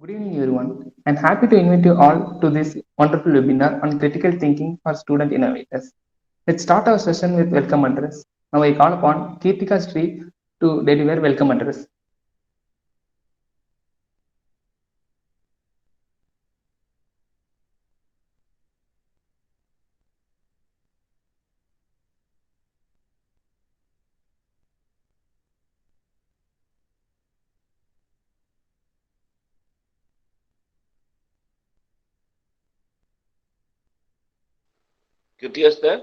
Good evening, everyone. I'm happy to invite you all to this wonderful webinar on critical thinking for student innovators. Let's start our session with welcome address. Now I call upon Kirtika Sri to deliver welcome address. Kirtias there?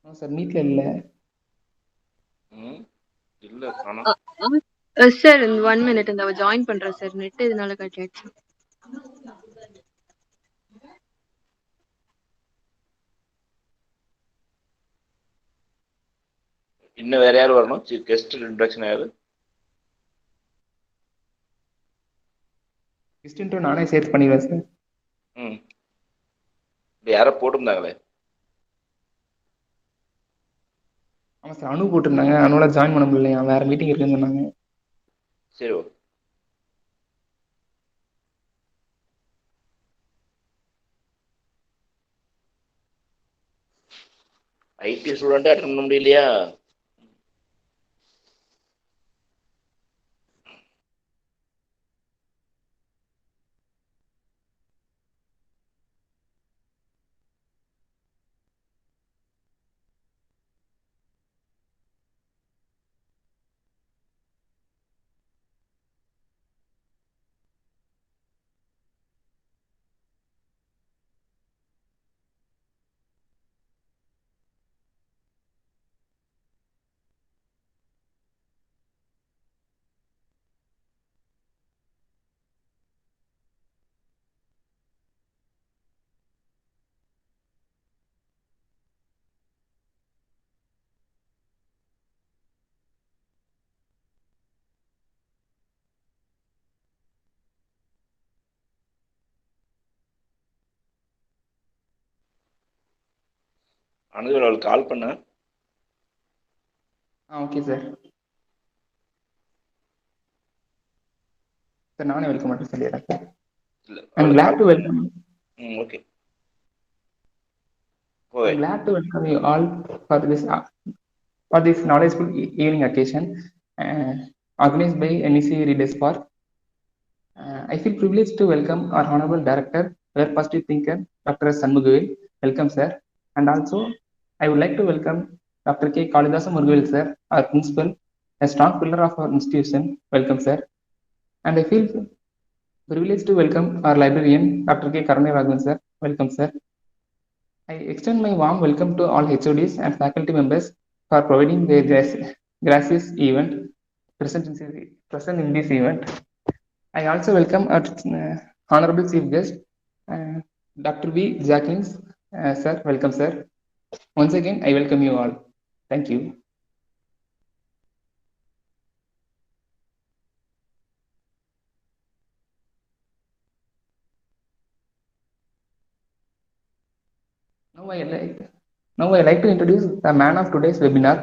No, sir, meetல இல்ல. ம் இல்ல காணோம். Uh, sir, in 1 minute and I join பண்றேன் sir. Net இதனால cut ஆயிடுச்சு. இன்னும் வேற யார் வரணும்? கெஸ்ட் இன்ட்ரடக்ஷன் யாரு? Just into நானே சேர்த்து பண்ணிடுவேன் சார். ம் இப்ப யாரோ போட்டிருந்தாங்களே. ஆமாம் சார், அனு போட்டிருந்தாங்க. அனுவோட ஜாயின் பண்ண முடியலையா, வேற மீட்டிங் இருக்குன்னு சொன்னாங்க. சரி ஓகே. ஐடி ஸ்டூடெண்ட்டே அட்டன் பண்ண முடியலையா? அனுதல் அவளுக்கு கால் பண்ண. Okay sir. சார் நானே வெல்கம் மட்டும் சொல்லிடுறேன் சார். இல்ல I'm அவளுக்கு glad கால் to பண்ண. welcome. Okay. I'm glad to welcome you all for this knowledgeful evening occasion organized by NEC Readers Park. I feel privileged to welcome our Honorable Director, our positive thinker, Dr. Sanmugavel. Welcome, sir. And also, I would like to welcome Dr. K. Kalidasa Murugavel, sir, our principal, a strong pillar of our institution. Welcome, sir. And I feel privileged to welcome our librarian, Dr. K. Karunay Raghavan, sir. Welcome, sir. I extend my warm welcome to all HODs and faculty members for providing their gracious event present in this event. I also welcome our Honorable Chief Guest, Dr. V. Jackins. Sir, welcome, sir. Once again, I welcome you all. Thank you. Now I like to introduce the man of today's webinar,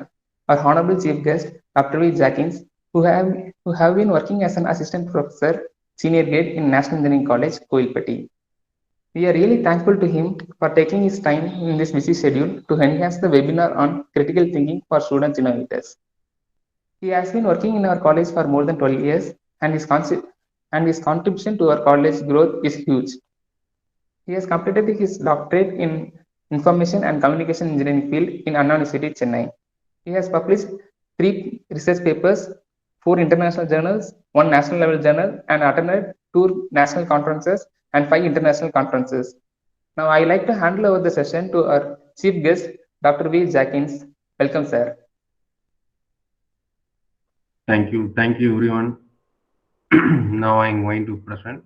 our Honorable Chief Guest, Dr. V. Jackins, who have been working as an assistant professor, senior grade in National Engineering College, Koilpatti. We are really thankful to him for taking his time in this busy schedule to enhance the webinar on critical thinking for students innovators. He has been working in our college for more than 12 years, and his contribution to our college growth is huge. He has completed his doctorate in Information and Communication Engineering field in Anna University, Chennai. He has published 3 research papers, 4 international journals, 1 national level journal, and attended 2 national conferences and 5 international conferences. Now, I like to hand over the session to our chief guest, Dr. V. Jackins. Welcome, sir. Thank you everyone. Now I'm going to present.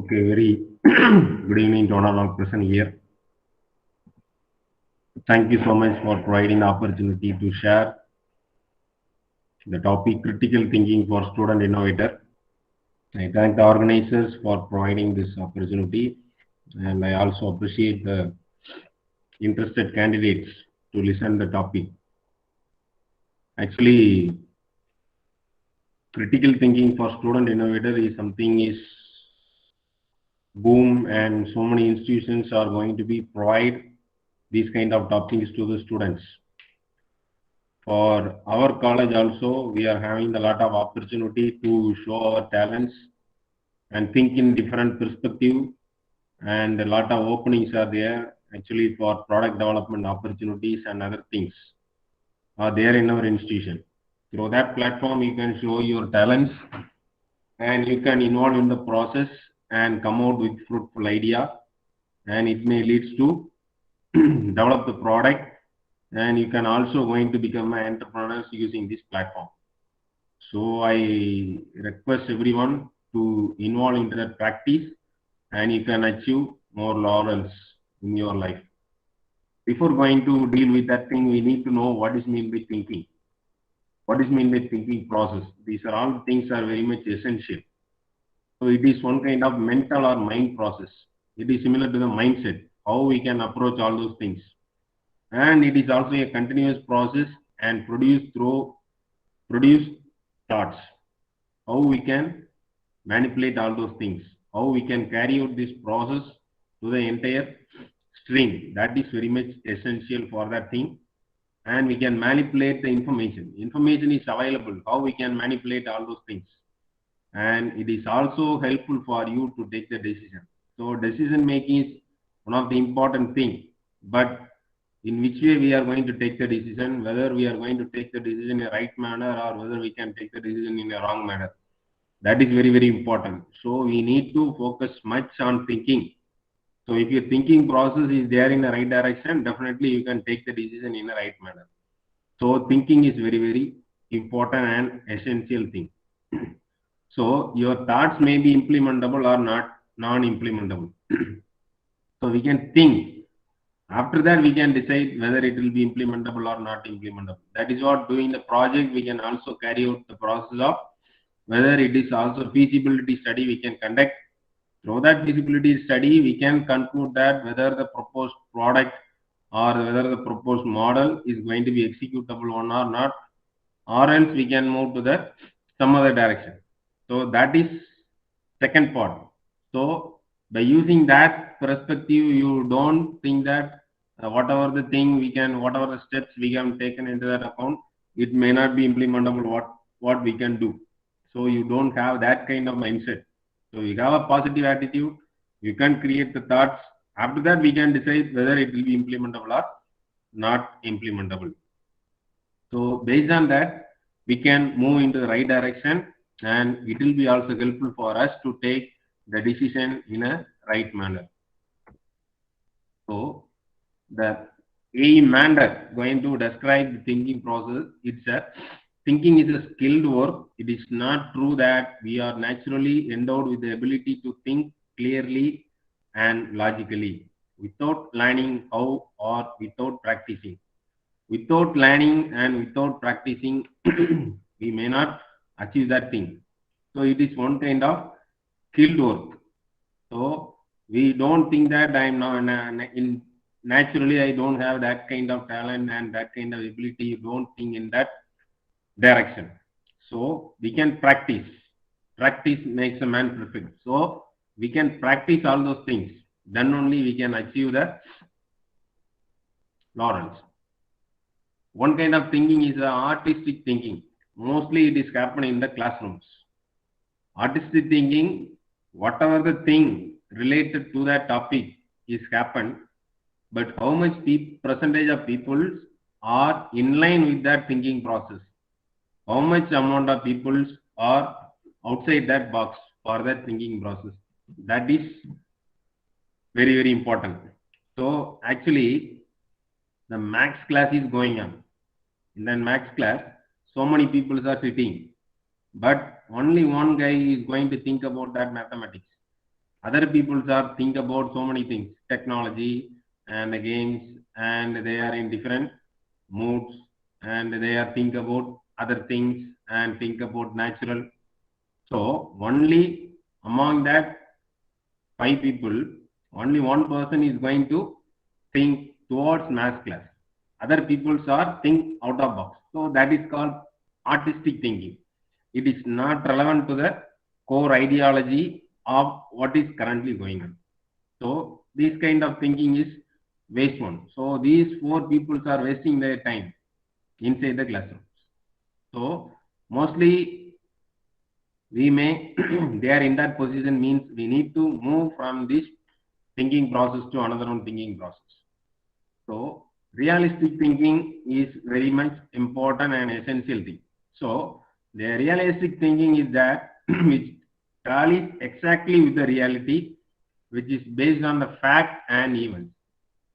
Okay, very good evening to all present here. Thank you so much for providing the opportunity to share the topic critical thinking for student innovator. I thank the organizers for providing this opportunity, and I also appreciate the interested candidates to listen the topic. Actually, critical thinking for student innovator is something is boom, and so many institutions are going to be provide these kind of topics to the students. For our college also, we are having a lot of opportunity to show our talents and think in different perspective, and a lot of openings are there actually for product development opportunities and other things are there in our institution. Through that platform, you can show your talents and you can involve in the process and come out with fruitful idea, and it may leads to develop the product, and you can also going to become an entrepreneur using this platform. So I request everyone to involve into that practice, and you can achieve more laurels in your life. Before going to deal with that thing, we need to know what is meant by thinking. What is meant by thinking process? These are all things are very much essential. So it is one kind of mental or mind process. It is similar to the mindset, how we can approach all those things. And it is also a continuous process and produce thoughts. How we can manipulate all those things, how we can carry out this process to the entire stream. That is very much essential for that thing. And we can manipulate the information. Information is available. How we can manipulate all those things. And it is also helpful for you to take the decision. So decision making is one of the important thing. But in which way we are going to take the decision, whether we are going to take the decision in a right manner or whether we can take the decision in a wrong manner. That is very, very important. So we need to focus much on thinking. So if your thinking process is there in the right direction, definitely you can take the decision in the right manner. So thinking is very, very important and essential thing. So your thoughts may be implementable or not non-implementable. So we can think. After that, we can decide whether it will be implementable or not implementable. That is what doing the project, we can also carry out the process of whether it is also feasibility study we can conduct. Through that feasibility study, we can conclude that whether the proposed product or whether the proposed model is going to be executable or not, or else we can move to the some other direction. So that is second part. So by using that perspective, you don't think that whatever the thing we can, whatever the steps we can taken into that account, it may not be implementable what we can do. So you don't have that kind of mindset. So you have a positive attitude, you can create the thoughts. After that, we can decide whether it will be implementable or not implementable. So based on that, we can move into the right direction, and it will be also helpful for us to take the decision in a right manner. So the A manner going to describe the thinking process. It's a thinking is a skilled work. It is not true that we are naturally endowed with the ability to think clearly and logically without learning how or without practicing. Without learning and without practicing, we may not achieve that thing. So it is one kind of skilled work. So we don't think that I'm not in naturally I don't have that kind of talent and that kind of ability. You don't think in that direction. So we can practice. Practice makes a man perfect. So we can practice all those things. Then only we can achieve the laurels. One kind of thinking is artistic thinking. Mostly it is happening in the classrooms. Artistic thinking, whatever the thing related to that topic is happened, but how much percentage of people are in line with that thinking process? How much amount of people are outside that box for that thinking process? That is very, very important. So actually, the max class is going on. In that max class, so many people are sitting, but only one guy is going to think about that mathematics. Other people are think about so many things, technology and the games, and they are in different moods, and they are think about other things and think about natural. So only among that five people, only one person is going to think towards math class. Other people are think out of box. So that is called artistic thinking. It is not relevant to the core ideology of what is currently going on. So this kind of thinking is waste one. So these four people are wasting their time inside the classroom. So mostly we may they are in that position means we need to move from this thinking process to another one thinking process. So realistic thinking is very much important and essential thing. So the realistic thinking is that which tallies exactly with the reality, which is based on the fact and events.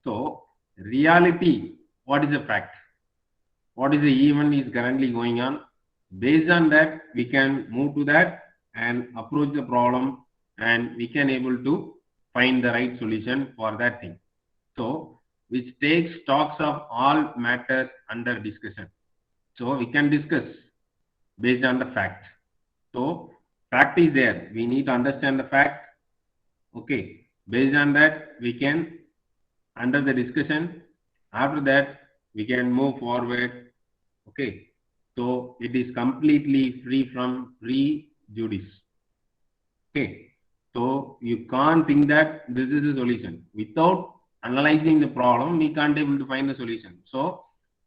So reality, what is the fact? What is the event is currently going on? Based on that, we can move to that and approach the problem, and we can able to find the right solution for that thing. So which takes stocks of all matters under discussion. So we can discuss based on the fact. So fact is there. We need to understand the fact. Okay. Based on that, we can under the discussion. After that, we can move forward. Okay. So it is completely free from prejudice. Okay. So you can't think that this is a solution. Without analyzing the problem, we can't able to find the solution. So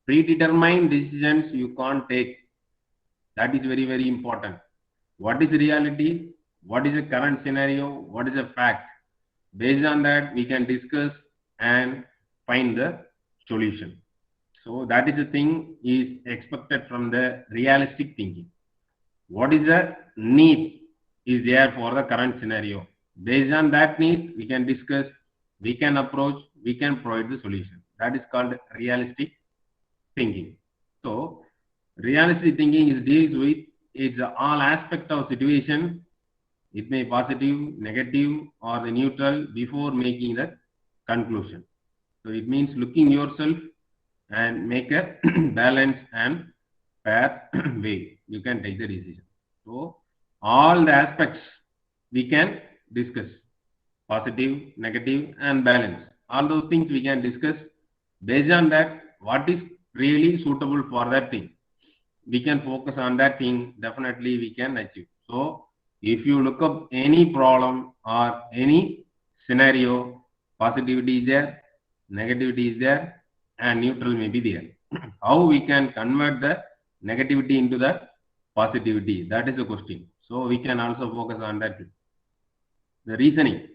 predetermined decisions you can't take. That is very, very important. What is reality? What is the current scenario? What is the fact? Based on that, we can discuss and find the solution. So that is the thing is expected from the realistic thinking. What is the need is there for the current scenario? Based on that need, we can discuss, we can approach, we can provide the solution. That is called realistic thinking. So realistic thinking is deals with it's all aspect of situation. It may positive, negative, or the neutral before making the conclusion. So it means looking yourself and make a balance and fair way. You can take the decision. So all the aspects we can discuss, positive, negative, and balance. All those things we can discuss. Based on that, what is really suitable for that thing, we can focus on that thing. Definitely we can achieve. So if you look up any problem or any scenario, positivity is there, negativity is there, and neutral may be there. How we can convert the negativity into the positivity? That is the question. So we can also focus on that. The reasoning.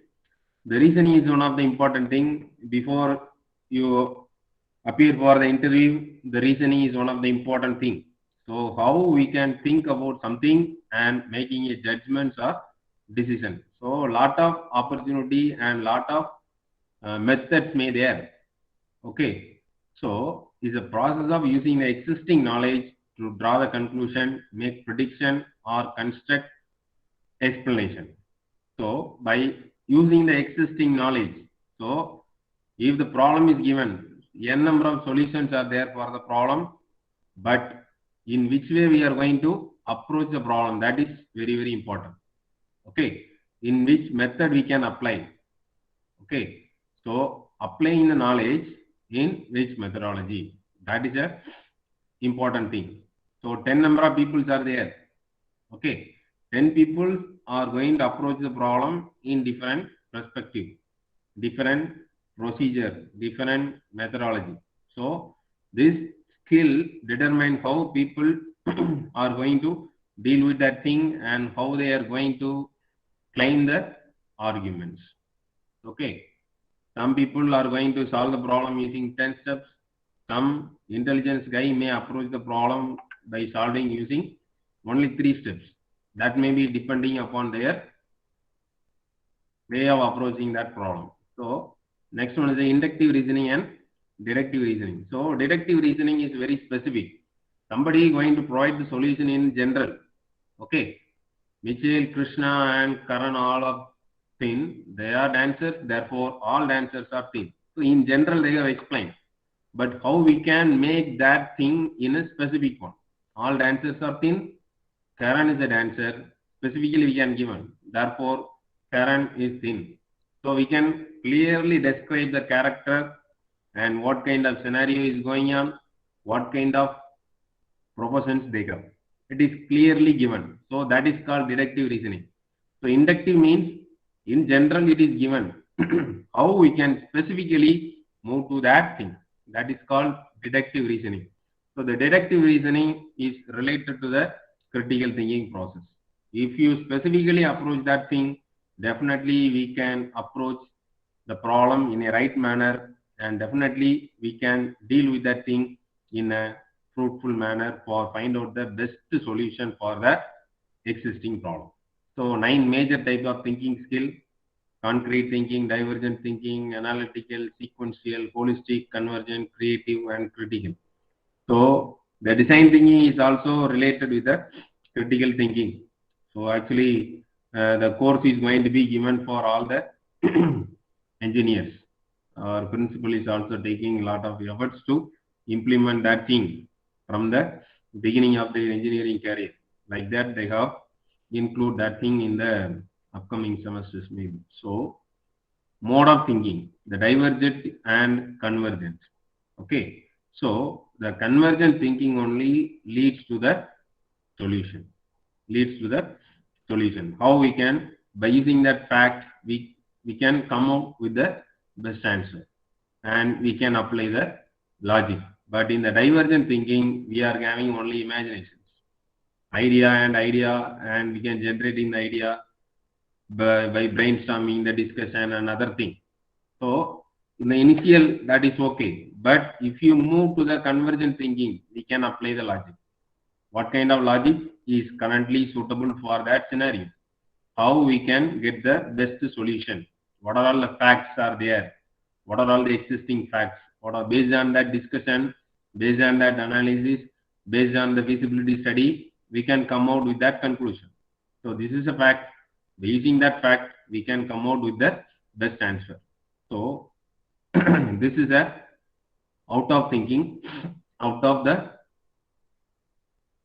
The reasoning is one of the important thing. Before you appear for the interview, the reasoning is one of the important thing. So how we can think about something and making a judgment or decision. So lot of opportunity and lot of methods may there. Okay. So is a process of using the existing knowledge to draw the conclusion, make prediction, or construct explanation. So by using the existing knowledge, so if the problem is given, n number of solutions are there for the problem, but in which way we are going to approach the problem, that is very, very important. Okay. In which method we can apply. Okay. So applying the knowledge in which methodology, that is a important thing. So 10 number of people are there. Okay. 10 people are going to approach the problem in different perspective, different procedure, different methodology. So this skill determines how people are going to deal with that thing and how they are going to claim the arguments. Okay. Some people are going to solve the problem using 10 steps. Some intelligence guy may approach the problem by solving using only 3 steps. That may be depending upon their way of approaching that problem. So next one is the inductive reasoning and deductive reasoning. So deductive reasoning is very specific. Somebody is going to provide the solution in general. Okay. Michael, Krishna and Karan, all of thin, they are dancers, therefore all dancers are thin. So in general, they have explained. But how we can make that thing in a specific one? All dancers are thin. Karen is a dancer. Specifically, we can given. Therefore, Karen is thin. So we can clearly describe the character and what kind of scenario is going on, what kind of propositions they have. It is clearly given. So that is called deductive reasoning. So inductive means in general it is given. How we can specifically move to that thing. That is called deductive reasoning. So the deductive reasoning is related to the critical thinking process. If you specifically approach that thing, definitely we can approach the problem in a right manner, and definitely we can deal with that thing in a fruitful manner for find out the best solution for the existing problem. So 9 major types of thinking skill: concrete thinking, divergent thinking, analytical, sequential, holistic, convergent, creative, and critical. So the design thinking is also related with the critical thinking. So actually, the course is going to be given for all the engineers. Our principal is also taking a lot of efforts to implement that thing from the beginning of their engineering career. Like that, they have include that thing in the upcoming semesters maybe. So mode of thinking, the divergent and convergent. Okay. So the convergent thinking only leads to the solution. Leads to the solution. How we can, by using that fact, we can come up with the best answer and we can apply the logic. But in the divergent thinking, we are having only imaginations. Idea and we can generate in the idea by brainstorming the discussion and other thing. So in the initial that is okay, but if you move to the convergent thinking, we can apply the logic. What kind of logic is currently suitable for that scenario? How we can get the best solution? What are all the facts are there? What are all the existing facts? What are based on that discussion, based on that analysis, based on the feasibility study, we can come out with that conclusion. So this is a fact. By using that fact, we can come out with the best answer. So this is a out of thinking, out of the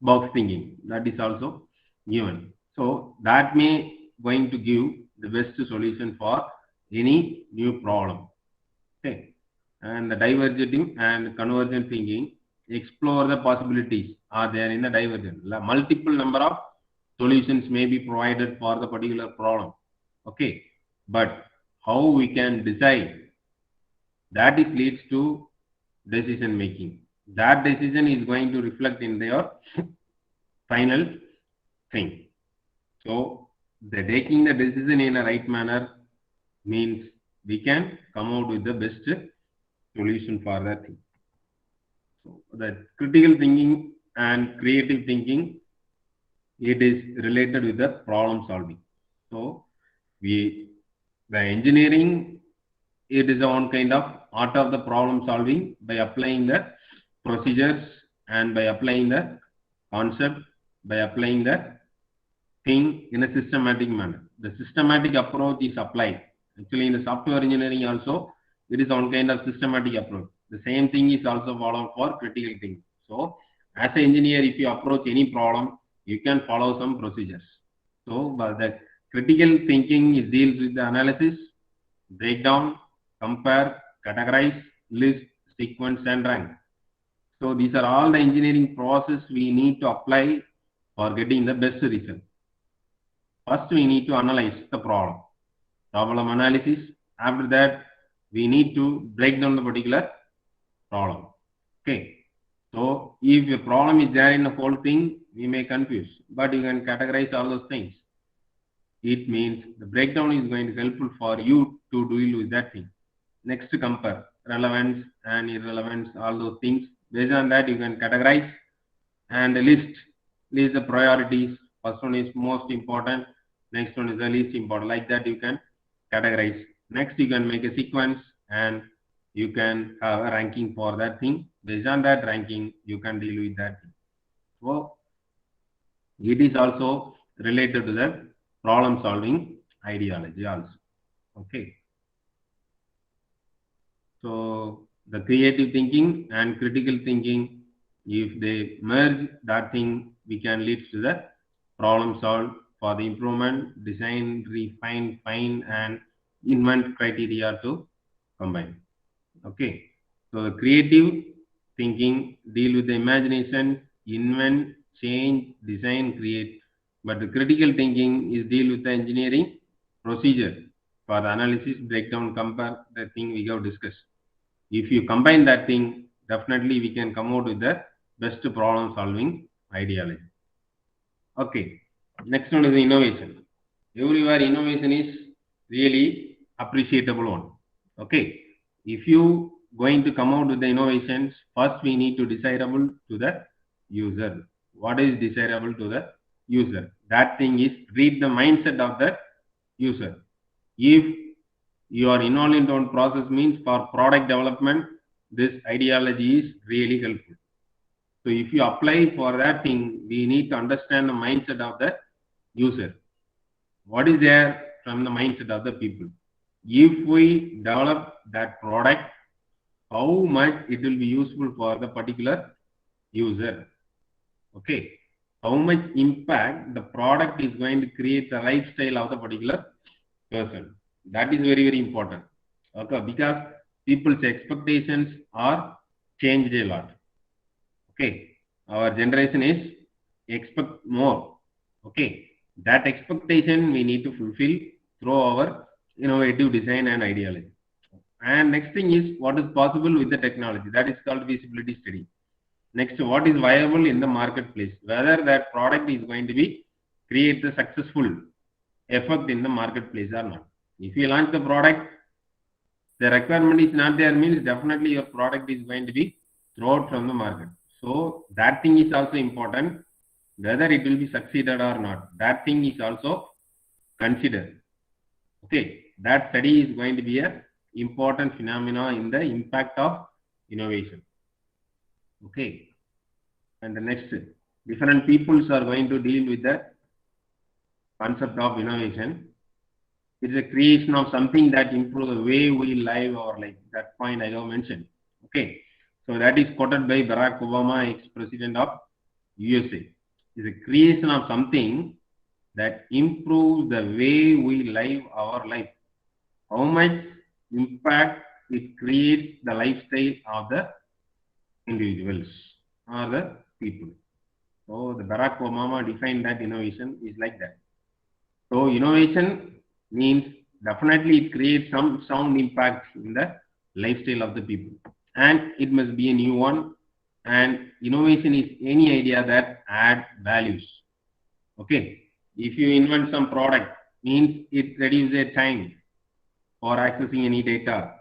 box thinking. That is also given. So that may going to give the best solution for any new problem. Okay. And the divergent and convergent thinking explore the possibilities are there in the divergent. Multiple number of solutions may be provided for the particular problem. Okay. But how we can decide, that is leads to decision making. That decision is going to reflect in their final thing. So the taking the decision in a right manner means we can come out with the best solution for that thing. So the critical thinking and creative thinking, it is related with the problem solving. So the engineering, it is one kind of art of the problem solving by applying the procedures and by applying the concept, by applying the thing in a systematic manner. The systematic approach is applied. Actually, in the software engineering also, it is one kind of systematic approach. The same thing is also followed for critical thinking. So, as an engineer, if you approach any problem, you can follow some procedures. So, but the critical thinking is deals with the analysis, breakdown, compare, categorize, list, sequence, and rank. So, these are all the engineering process we need to apply for getting the best result. First, we need to analyze the problem. Problem analysis. After that, we need to break down the particular problem. Okay. So, if a problem is there in the whole thing, we may confuse, but you can categorize all those things. It means the breakdown is going to be helpful for you to deal with that thing. Next, compare relevance and irrelevance, all those things. Based on that, you can categorize and list the priorities. First one is most important, next one is the least important. Like that, you can categorize. Next, you can make a sequence and you can have a ranking for that thing. Based on that ranking, you can deal with that thing. So it is also related to the problem solving ideology also. Okay. So the creative thinking and critical thinking, if they merge that thing, we can lead to the problem solve for the improvement, design, refine, fine, and invent criteria to combine. Okay. So the creative thinking deal with the imagination, invent, change, design, create. But the critical thinking is deal with the engineering procedure for the analysis, breakdown, compare the thing we have discussed. If you combine that thing, definitely we can come out with the best problem solving ideology. Okay. Next one is innovation. Everywhere innovation is really appreciable one. Okay. If you going to come out with the innovations, first we need to desirable to the user. What is desirable to the user? That thing is read the mindset of the user. If you are involved on process means for product development, this ideology is really helpful. So if you apply for that thing, we need to understand the mindset of the user. What is there from the mindset of the people? If we develop that product, how much it will be useful for the particular user? Okay. How much impact the product is going to create the lifestyle of the particular person? That is very, very important. Okay, because people's expectations are changed a lot. Okay, our generation is expect more. Okay, that expectation we need to fulfill through our innovative design and ideology. And next thing is what is possible with the technology. That is called feasibility study. Next, what is viable in the marketplace? Whether that product is going to be create the successful effect in the marketplace or not. If you launch the product, the requirement is not there means definitely your product is going to be thrown from the market. So that thing is also important, whether it will be succeeded or not. That thing is also considered. Okay, that study is going to be a important phenomena in the impact of innovation. Okay, and the next, different peoples are going to deal with the concept of innovation. It's a creation of something that improves the way we live our life. That point I have mentioned. Okay. So that is quoted by Barack Obama, ex-president of USA. It's a creation of something that improves the way we live our life. How much impact it creates the lifestyle of the individuals or the people. So the Barack Obama defined that innovation is like that. So innovation means definitely it creates some sound impact in the lifestyle of the people, and it must be a new one. And innovation is any idea that add values. Okay, if you invent some product, means it reduces the time for accessing any data.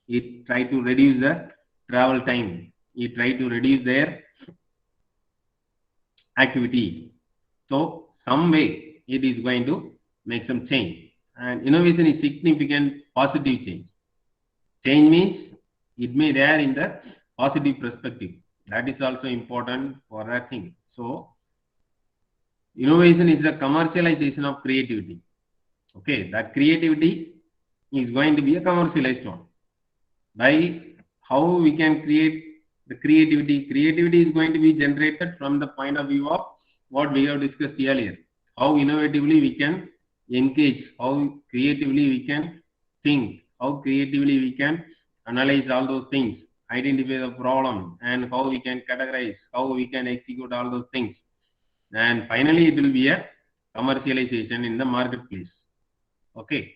It try to reduce the travel time. It try to reduce their activity. So some way it is going to make some change. And innovation is significant positive change. Change means it may there in the positive perspective. That is also important for that thing. So innovation is the commercialization of creativity. Okay, that creativity is going to be a commercialized one. By how we can create the creativity. Creativity is going to be generated from the point of view of what we have discussed earlier. How innovatively we can engage, how creatively we can think, how creatively we can analyze all those things, identify the problem, and how we can categorize, how we can execute all those things. And finally, it will be a commercialization in the marketplace. Okay,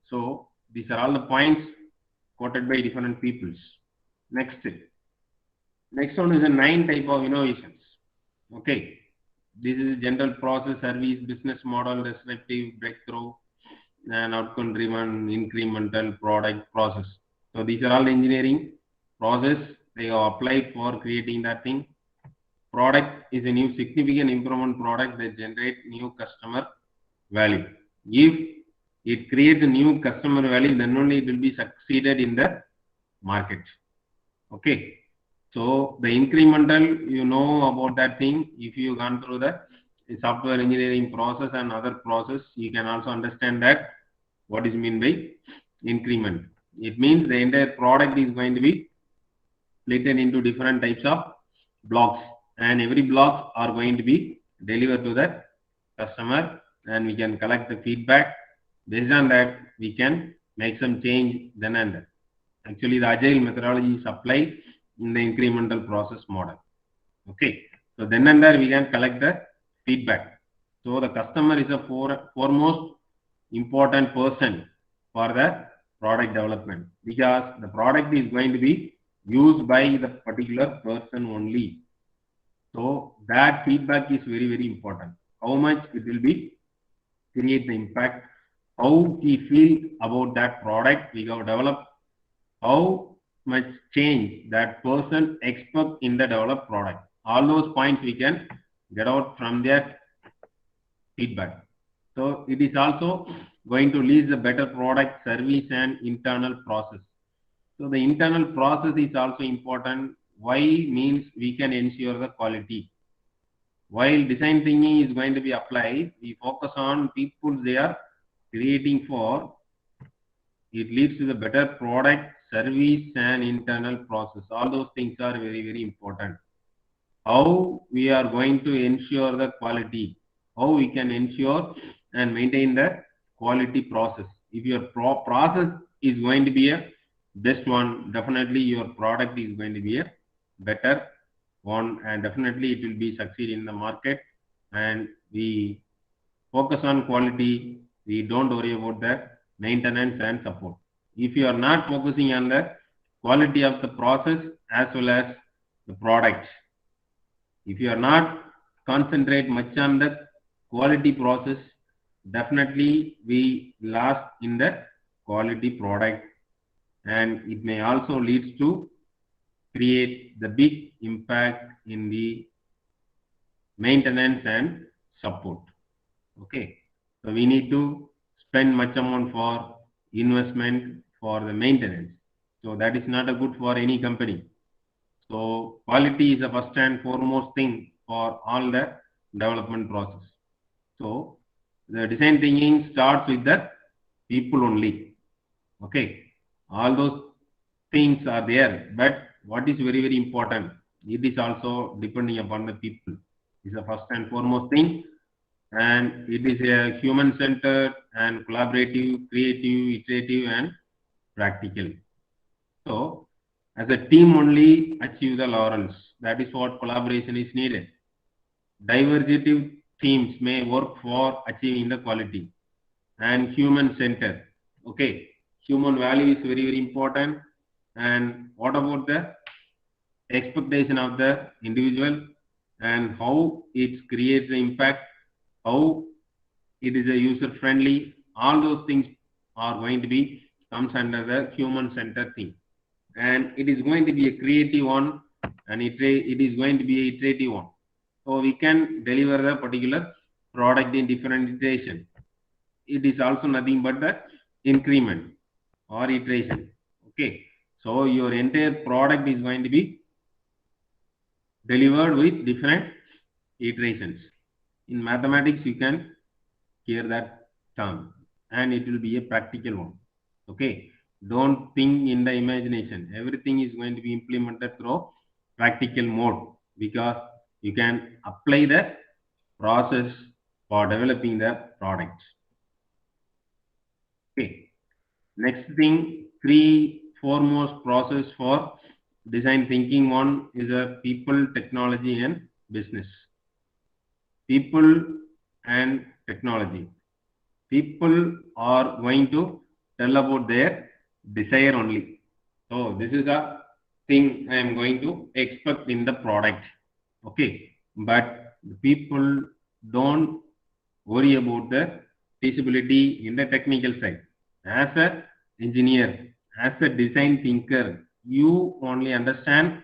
so these are all the points quoted by different peoples. Next one is a 9 type of innovations. Okay, this is general process, service, business model, disruptive, breakthrough, and outcome driven, incremental, product, process. So these are all engineering process they have applied for creating that thing. Product is a new significant improvement product that generates new customer value. If it creates a new customer value, then only it will be succeeded in the market. Okay. So the incremental, you know about that thing. If you gone through the software engineering process and other process, you can also understand that what is meant by increment. It means the entire product is going to be split into different types of blocks, and every block are going to be delivered to the customer, and we can collect the feedback. Based on that, we can make some change then and there. Actually, the agile methodology is applied in the incremental process model. Okay, so then and there we can collect the feedback. So the customer is a foremost important person for the product development, because the product is going to be used by the particular person only. So that feedback is very, very important. How much it will be create the impact, how he feel about that product we have developed, how much change that person expect in the developed product. All those points we can get out from their feedback. So it is also going to lead the better product, service, and internal process. So the internal process is also important. Why means we can ensure the quality. While design thinking is going to be applied, we focus on people they are creating for. It leads to the better product, service, and internal process. All those things are very, very important. How we are going to ensure the quality, how we can ensure and maintain the quality process. If your process is going to be a best one, definitely your product is going to be a better one, and definitely it will be succeed in the market. And we focus on quality, we don't worry about the maintenance and support. If you are not focusing on the quality of the process as well as the product, if you are not concentrate much on the quality process, definitely we lost in the quality product, and it may also lead to create the big impact in the maintenance and support. Okay, so we need to spend much amount for investment for the maintenance. So that is not a good for any company. So quality is the first and foremost thing for all the development process. So the design thinking starts with the people only. Okay, all those things are there, but what is very, very important, it is also depending upon the people. Is the first and foremost thing, and it is a human centered and collaborative, creative, iterative, and practical. So as a team only achieve the laurels. That is what collaboration is needed. Divergent teams may work for achieving the quality, and human centered. Okay, human value is very, very important. And what about the expectation of the individual and how it creates the impact, how it is a user friendly, all those things are going to be comes under the human centered thing. And it is going to be a creative one, and it is going to be a iterative one. So we can deliver the particular product in different iteration. It is also nothing but the increment or iteration. Okay, so your entire product is going to be delivered with different iterations. In mathematics, you can hear that term, and it will be a practical one. Okay, don't think in the imagination. Everything is going to be implemented through practical mode, because you can apply the process for developing the product. Okay, next thing, three foremost process for design thinking. One is a people, technology, and business. People and technology. People are going to tell about their desire only. So this is a thing I am going to expect in the product. Okay, but the people don't worry about the feasibility in the technical side. As an engineer, as a design thinker, you only understand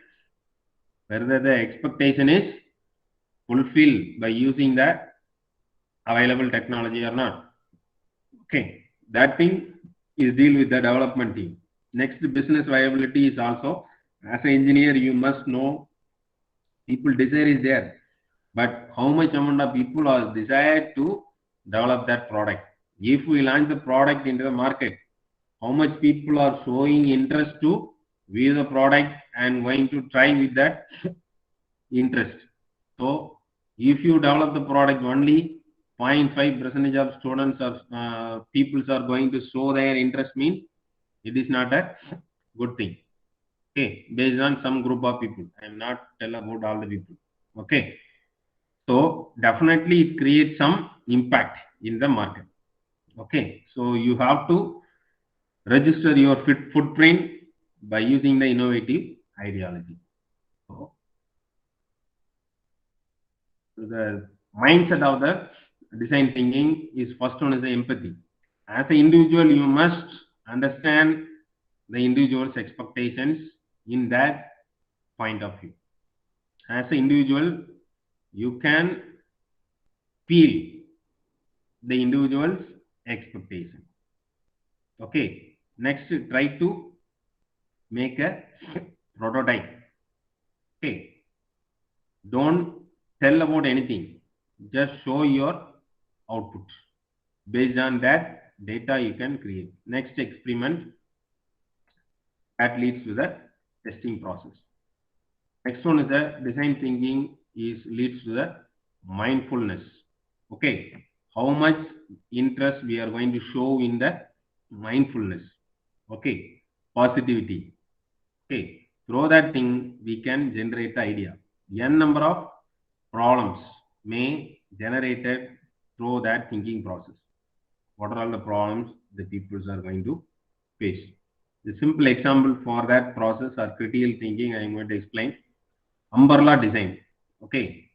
whether the expectation is fulfilled by using the available technology or not. Okay, that thing is deal with the development team. Next, business viability is also, as an engineer, you must know people desire is there, but how much amount of people are desired to develop that product. If we launch the product into the market, how much people are showing interest to view the product and going to try with that interest. So if you develop the product only 0.5% of students or peoples are going to show their interest means it is not a good thing. Okay, based on some group of people. I am not tell about all the people. Okay, so definitely it creates some impact in the market. Okay, so you have to register your footprint by using the innovative ideology. So the mindset of the design thinking is first one is the empathy. As an individual, you must understand the individual's expectations in that point of view. As an individual, you can feel the individual's expectation. Okay. Next, try to make a prototype. Okay. Don't tell about anything. Just show your output. Based on that data, you can create. Next, experiment. That leads to the testing process. Next one is the design thinking leads to the mindfulness. Okay. How much interest we are going to show in the mindfulness. Okay. Positivity. Okay. Through that thing, we can generate the idea. N number of problems may generated through that thinking process. What are all the problems the people are going to face? The simple example for that process or critical thinking I am going to explain. Umbrella design. Okay.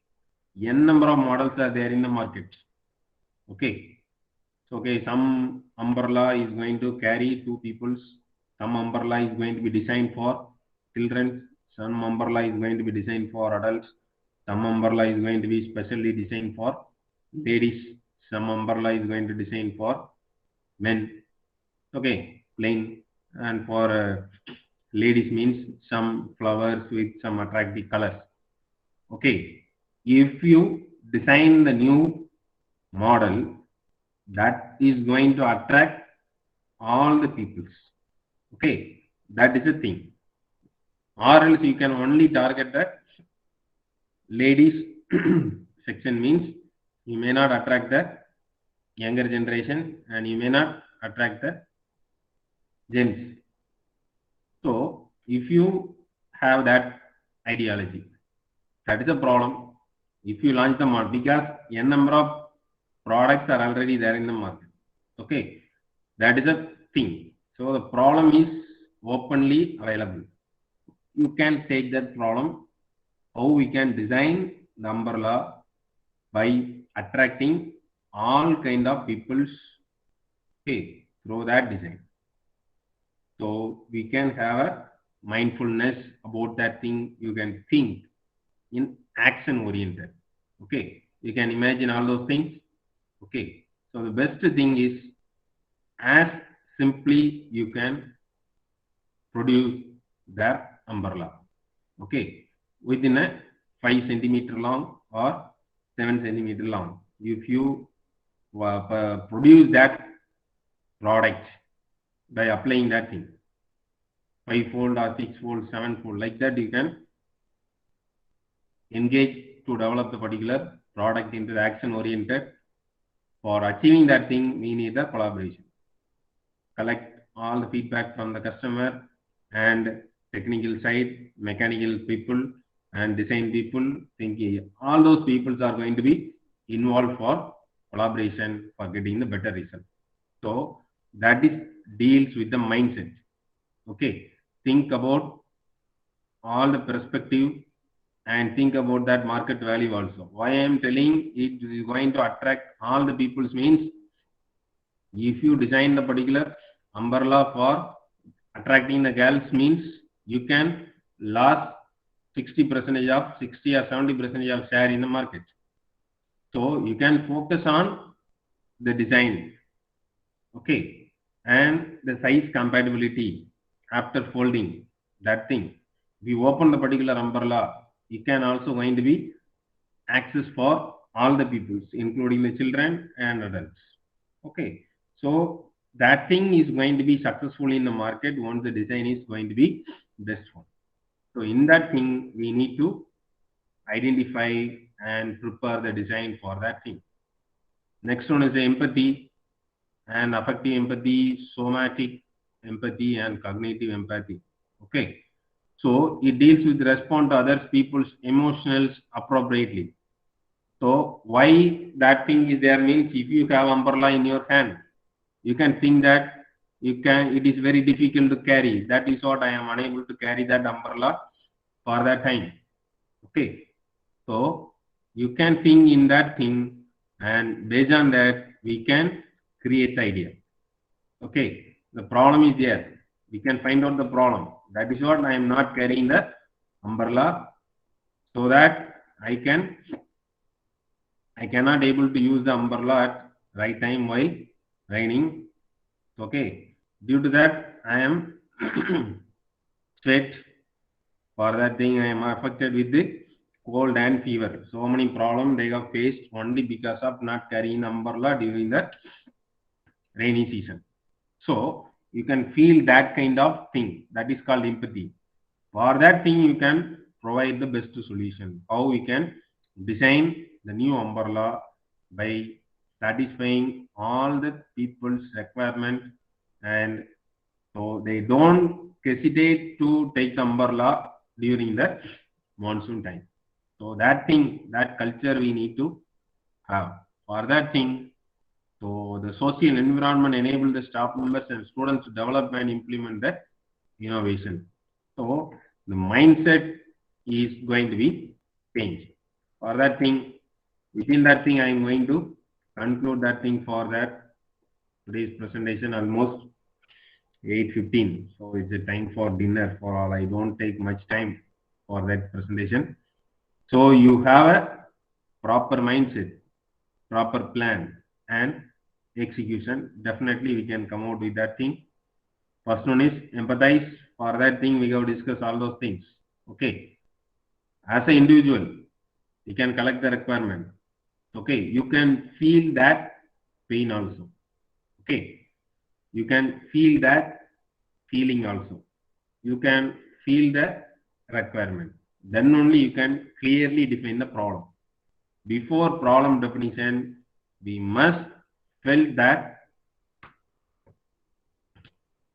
N number of models are there in the market. Okay. So, okay, some umbrella is going to carry two peoples. Some umbrella is going to be designed for children. Some umbrella is going to be designed for adults. Some umbrella is going to be specially designed for ladies. Some umbrella is going to be designed for men. Okay, plain. And for ladies means some flowers with some attractive colors. Okay, if you design the new model, that is going to attract all the peoples. Okay, that is a thing. Or else you can only target that ladies section means you may not attract the younger generation and you may not attract the gents. So if you have that ideology, that is a problem. If you launch the model, because n number of products are already there in the market. Okay, that is a thing. So the problem is openly available. You can take that problem. How we can design the umbrella by attracting all kind of peoples, okay, through that design. So we can have a mindfulness about that thing. You can think in action oriented. Okay, you can imagine all those things. Okay, so the best thing is as simply you can produce that umbrella. Okay, within a 5 centimeter long or 7 centimeter long. If you produce that product by applying that thing 5-fold or 6-fold, 7-fold, like that you can engage to develop the particular product into the action oriented. For achieving that thing, we need the collaboration. Collect all the feedback from the customer and technical side, mechanical people and design people, thinking all those people are going to be involved for collaboration for getting the better result. So that is deals with the mindset. Okay, think about all the perspective and think about that market value also. Why I am telling it is going to attract all the peoples means if you design the particular umbrella for attracting the girls means you can lose 60% of 60 or 70% of share in the market. So you can focus on the design, okay, and the size compatibility after folding that thing. If you open the particular umbrella, it can also going to be access for all the peoples, including the children and adults. Okay, so that thing is going to be successful in the market once the design is going to be best one. So in that thing, we need to identify and prepare the design for that thing. Next one is the empathy and affective empathy, somatic empathy, and cognitive empathy. Okay. So it deals with respond to others people's emotions appropriately. So why that thing is there means if you have umbrella in your hand, you can think that it is very difficult to carry. That is what I am unable to carry that umbrella for that time. Okay. So you can think in that thing, and based on that, we can create the idea. Okay. The problem is there. We can find out the problem. That is what I am not carrying the umbrella, so that I cannot able to use the umbrella at right time while raining. Okay. Due to that, I am sweat. For that thing, I am affected with the cold and fever. So many problems they have faced only because of not carrying umbrella during the rainy season. So you can feel that kind of thing. That is called empathy. For that thing, you can provide the best solution. How we can design the new umbrella by satisfying all the people's requirement, and so they don't hesitate to take the umbrella during the monsoon time. So that thing, that culture we need to have. For that thing, so the social environment enable the staff members and students to develop and implement the innovation. So the mindset is going to be changed. For that thing, within that thing, I am going to conclude that thing for that today's presentation almost 8:15. So it's a time for dinner for all. I don't take much time for that presentation. So you have a proper mindset, proper plan, and execution. Definitely we can come out with that thing. First one is empathize. For that thing, we have discussed all those things. Okay. As an individual, you can collect the requirement. Okay. You can feel that pain also. Okay. You can feel that feeling also. You can feel the requirement. Then only you can clearly define the problem. Before problem definition, we must feel that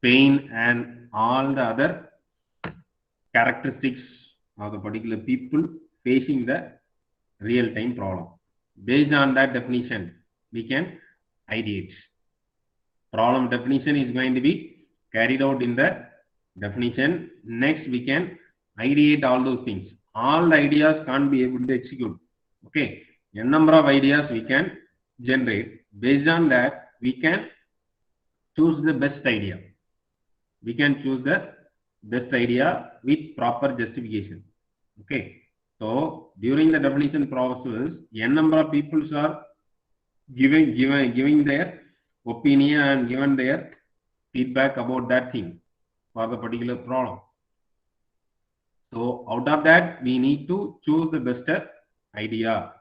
pain and all the other characteristics of the particular people facing the real-time problem. Based on that definition, we can ideate. Problem definition is going to be carried out in the definition. Next, we can ideate all those things. All the ideas can't be able to execute. Okay, a number of ideas we can generate. Based on that, we can choose the best idea. We can choose the best idea with proper justification. Okay, so during the definition process, a number of people are giving their opinion and given their feedback about that thing for the particular problem. So out of that, we need to choose the best idea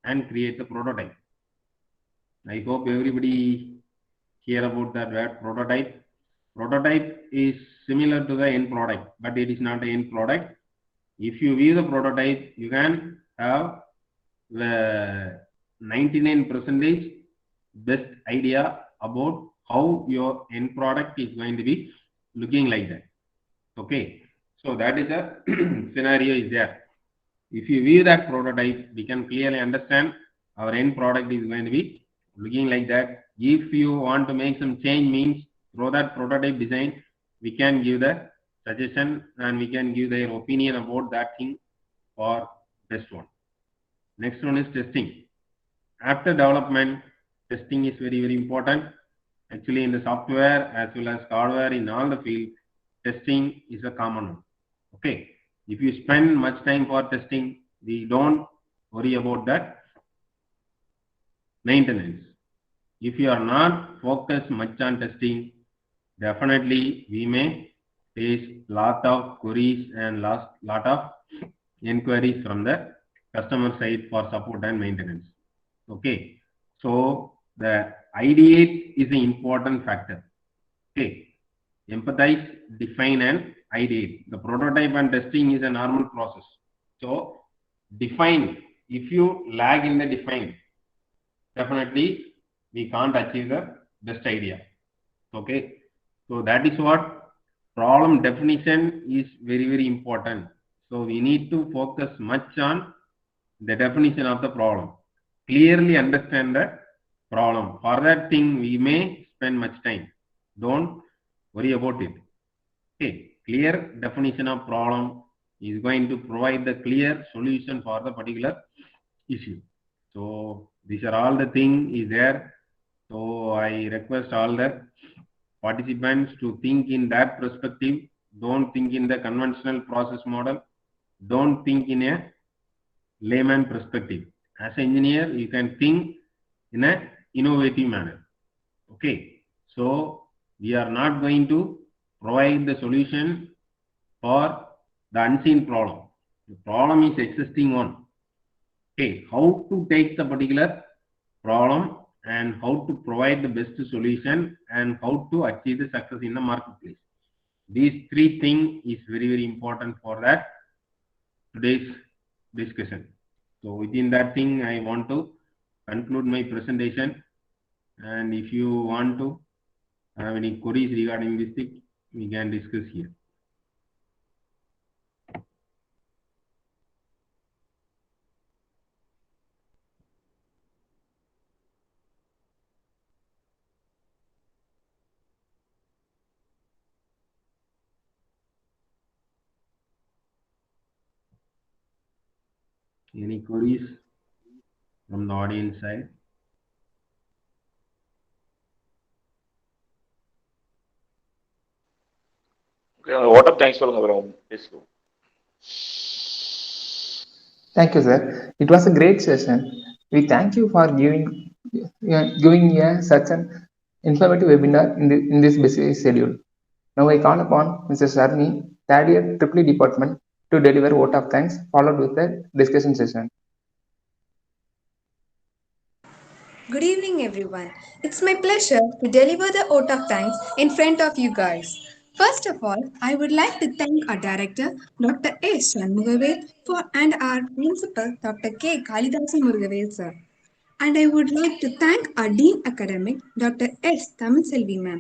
and create the prototype. I hope everybody hear about that word prototype. Prototype is similar to the end product, but it is not the end product. If you view the prototype, you can have the 99% best idea about how your end product is going to be looking like that. Okay, so that is a scenario is there. If you view that prototype, we can clearly understand our end product is going to be looking like that. If you want to make some change means through that prototype design, we can give the suggestion and we can give their opinion about that thing for best one. Next one is testing. After development, testing is very, very important. Actually, in the software as well as hardware, in all the field, testing is a common one. Okay. If you spend much time for testing, we don't worry about that maintenance. If you are not focused much on testing, definitely we may face lot of queries and lot of inquiries from the customer side for support and maintenance. Okay, so the ideate is an important factor. Okay. Empathize, define, and ideate. The prototype and testing is a normal process. So, define. If you lag in the define, definitely we can't achieve the best idea. Okay. So, that is what problem definition is very, very important. So, we need to focus much on the definition of the problem. Clearly understand the problem. For that thing, we may spend much time. Don't worry about it. Okay, clear definition of problem is going to provide the clear solution for the particular issue. So these are all the thing is there. So I request all the participants to think in that perspective. Don't think in the conventional process model. Don't think in a layman perspective. As an engineer, you can think in a innovative manner. Okay, so we are not going to provide the solution for the unseen problem. The problem is existing one. Okay, how to take the particular problem and how to provide the best solution and how to achieve the success in the marketplace. These three things is very, very important for that today's discussion. So within that thing, I want to conclude my presentation. And if you want to have any queries regarding this thing, we can discuss here. Any queries from the audience side? vote of thanks சொல்லுங்க bro. பேசுவோம். Thank you, sir. It was a great session. We thank you for giving such an informative webinar in this busy schedule. Now I call upon Mr. Sharni, third year Triple E department, to deliver vote of thanks, followed with a discussion session. Good evening, everyone. It's my pleasure to deliver the vote of thanks in front of you guys. First of all, I would like to thank our director, Dr. S. Shanmugavel, and our principal, Dr. K. Kalidasa Murugavel, sir. And I would like to thank our Dean Academic, Dr. S. Tamilselvi, ma'am.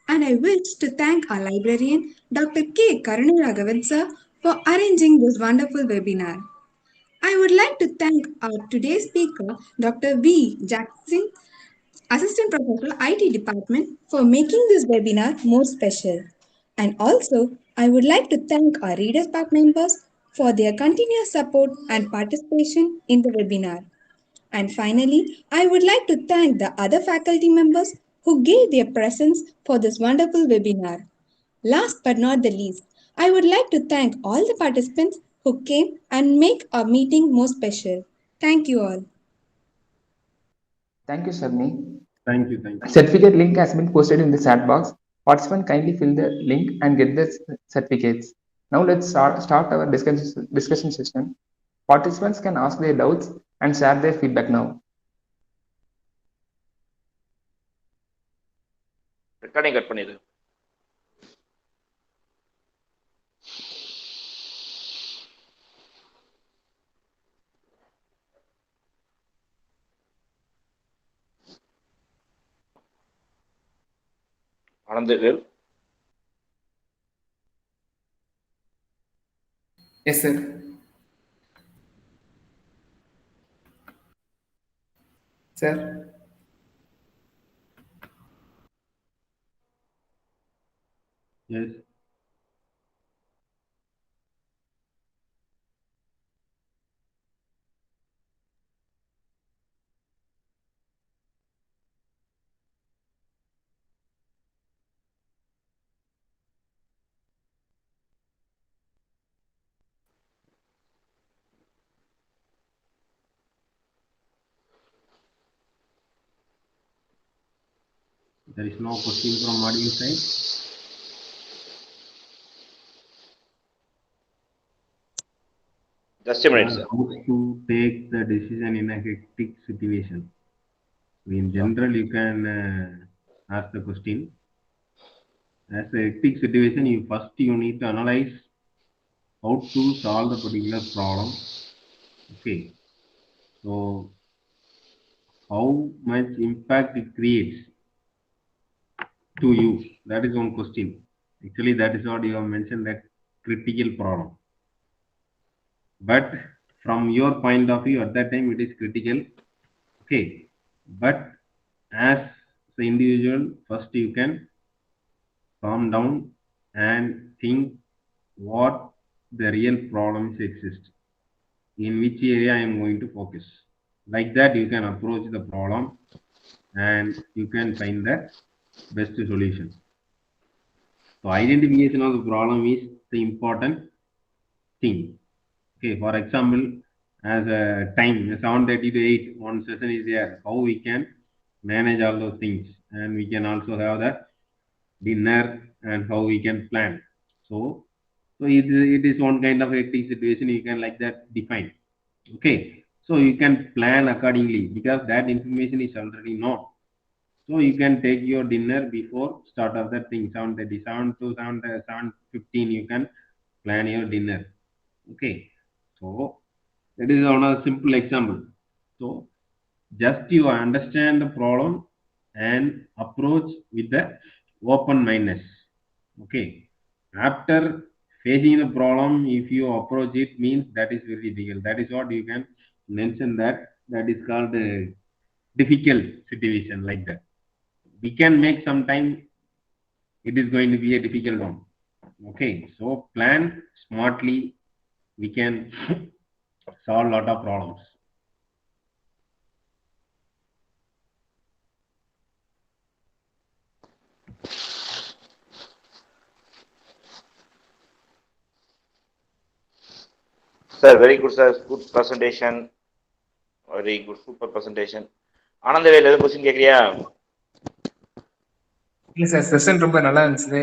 And I wish to thank our librarian, Dr. K. Karuniraghavan, sir, for arranging this wonderful webinar. I would like to thank our today's speaker, Dr. V. Jackson, Assistant Professor, IT Department, for making this webinar more special. And also, I would like to thank our Readers Pack members for their continuous support and participation in the webinar. And finally, I would like to thank the other faculty members who gave their presence for this wonderful webinar. Last but not the least, I would like to thank all the participants who came and make our meeting more special. Thank you all. Thank you, Sharni. Thank you. Thank you. Certificate link has been posted in the chat box. Participants kindly fill the link and get the certificates. Now let's start our discussion session. Participants can ask their doubts and share their feedback now. Recording cut பண்ணிடு. Anandavel. Yes, sir. Sir. Yes. There is no question from audience side. Just a minute, sir. How to take the decision in a hectic situation? In general, you can ask the question. As a hectic situation, you need to analyze how to solve the particular problem. Okay, so how much impact it creates to you? That is one question. Actually, that is what you have mentioned, that critical problem. But from your point of view, at that time it is critical. Okay, but as the individual, first you can calm down and think what the real problems exist, in which area I am going to focus. Like that, you can approach the problem and you can find the best solution. So, identification of the problem is the important thing. Okay, for example, as a time 7:30 to 8, one session is there. How we can manage all those things, and we can also have the dinner and how we can plan. So, it is one kind of hectic situation. You can like that define. Okay, so you can plan accordingly because that information is already known. So you can take your dinner before start of that thing 7:30, 7 to 7:15. You can plan your dinner. Okay, so that is on a simple example. So just you understand the problem and approach with the open mindedness. Okay. After facing the problem, if you approach it, means that is very difficult. That is what you can mention, that is called a difficult situation like that. We can make sometime it is going to be a difficult one. Okay. So plan smartly. We can solve a lot of problems. Sir, very good, sir. Good presentation. Very good, super presentation. Anandavel எதுவும் question கேட்குறியா? இல்லை sir, session ரொம்ப நல்லா இருந்துச்சு,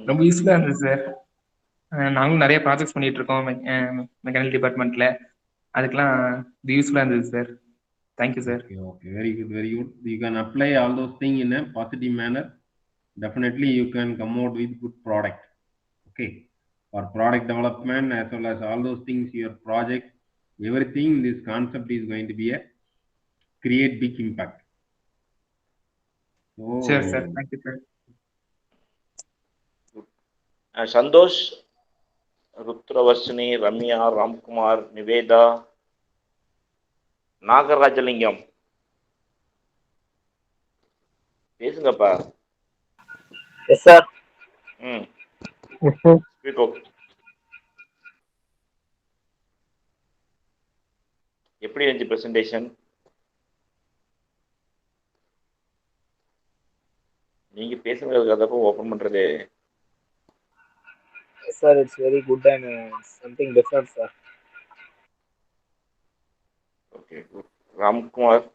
ரொம்ப யூஸ்ஃபுல்லாக இருந்துச்சு sir. நாங்களும் நிறைய ப்ராஜெக்ட்ஸ் பண்ணிட்டு இருக்கோம் மெக்கானிக்கல் டிபார்ட்மெண்ட்ல. அதுக்கெல்லாம் இது யூஸ்ஃபுல்லாக இருந்தது sir. Thank you sir. Okay, very good, very good. You can apply all those things in a positive manner. Definitely, you can come out with good product. Okay, for product development as well as all those things, your project, everything. This concept is going to be a create big impact. சரி sir, thank you sir. Santhosh, Rudravarshini, Ramya, Ramkumar, Nivetha, Nagarajalingam, பேசுங்கப்பா. Yes, sir. ம், Yes, sir. Speak out. எப்படி இருந்துச்சு presentation? நீங்க பேசுறதுக்கு அதப்போ open பண்றது. Yes, sir. It's very good and something different, sir. Okay, good. Ramkumar,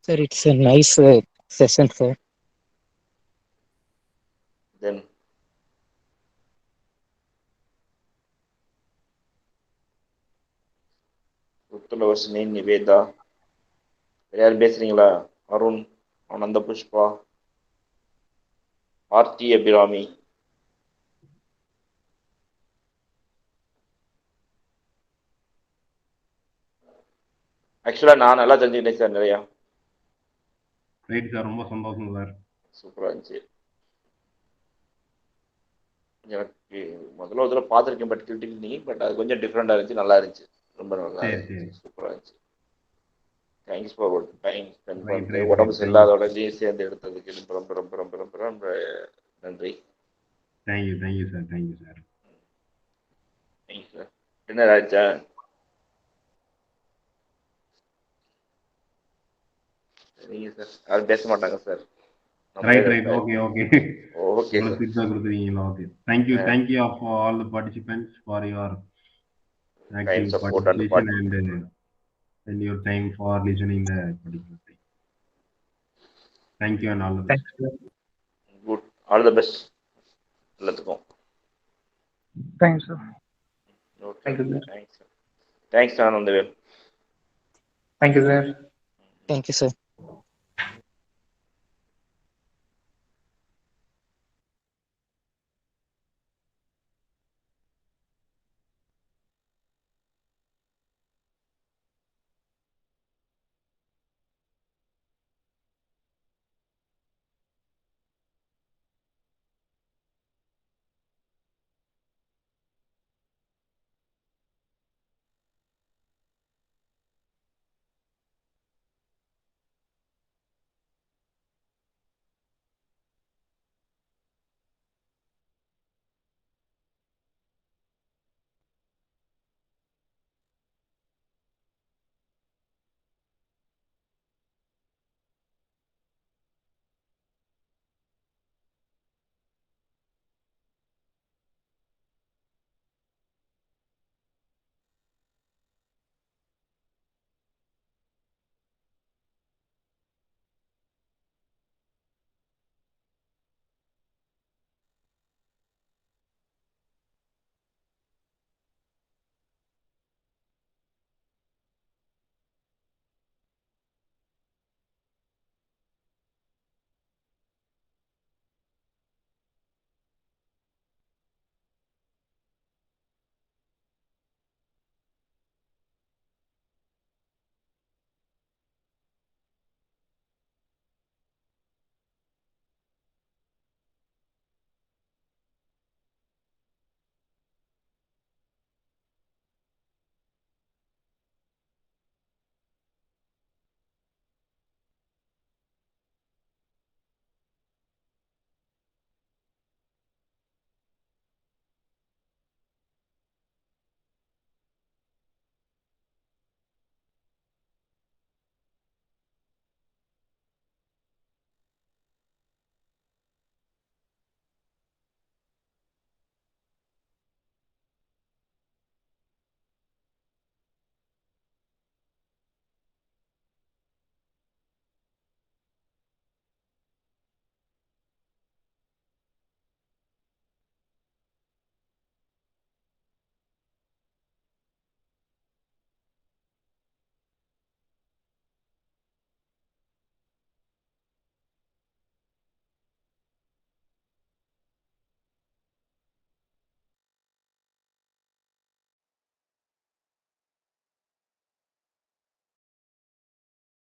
Sir, it's a nice session, sir. தென் ருத்ரவர்ஷினி, நிவேதா, யாரும் பேசுறீங்களா? அருண், ஆனந்த புஷ்பா, ஆர்த்தி அபிராமி. ஆக்சுவலா நான் நல்லா தெரிஞ்சுக்கிட்டேன் சார் நிறையா. ரைட் சார், ரொம்ப சந்தோஷம் சார். சூப்பராக இருந்துச்சு. எனக்கு முதல்ல ஒரு தடவை பார்த்துருக்கேன், பட் கிரிட்டிக் பட் அது கொஞ்சம் டிஃப்ரெண்டாக இருந்துச்சு, நல்லா இருந்துச்சு, ரொம்ப நல்லா இருந்துச்சு, சூப்பராக இருந்துச்சு. தேங்க்ஸ் ஃபார் டைம் ஸ்பெண்ட் பண்ணுறது, உடம்பு சரியில்லாதோடய சேர்ந்து எடுத்ததுக்கு ரொம்ப ரொம்ப ரொம்ப ரொம்ப ரொம்ப ரொம்ப நன்றி. Thank you sir, thank you sir. Thanks sir. Dinner ஆயிடுச்சா? சரிங்க சார், யாரும் பேச மாட்டாங்க sir. Right. Okay. Okay, sir. Okay. Thank you for all the participants for your active support and participation and your time for listening the particular thing. Thank you and all the best. Good. All the best. எல்லாத்துக்கும். Thank you sir. Thanks, Anandavel. Thank you sir. Thank you, sir.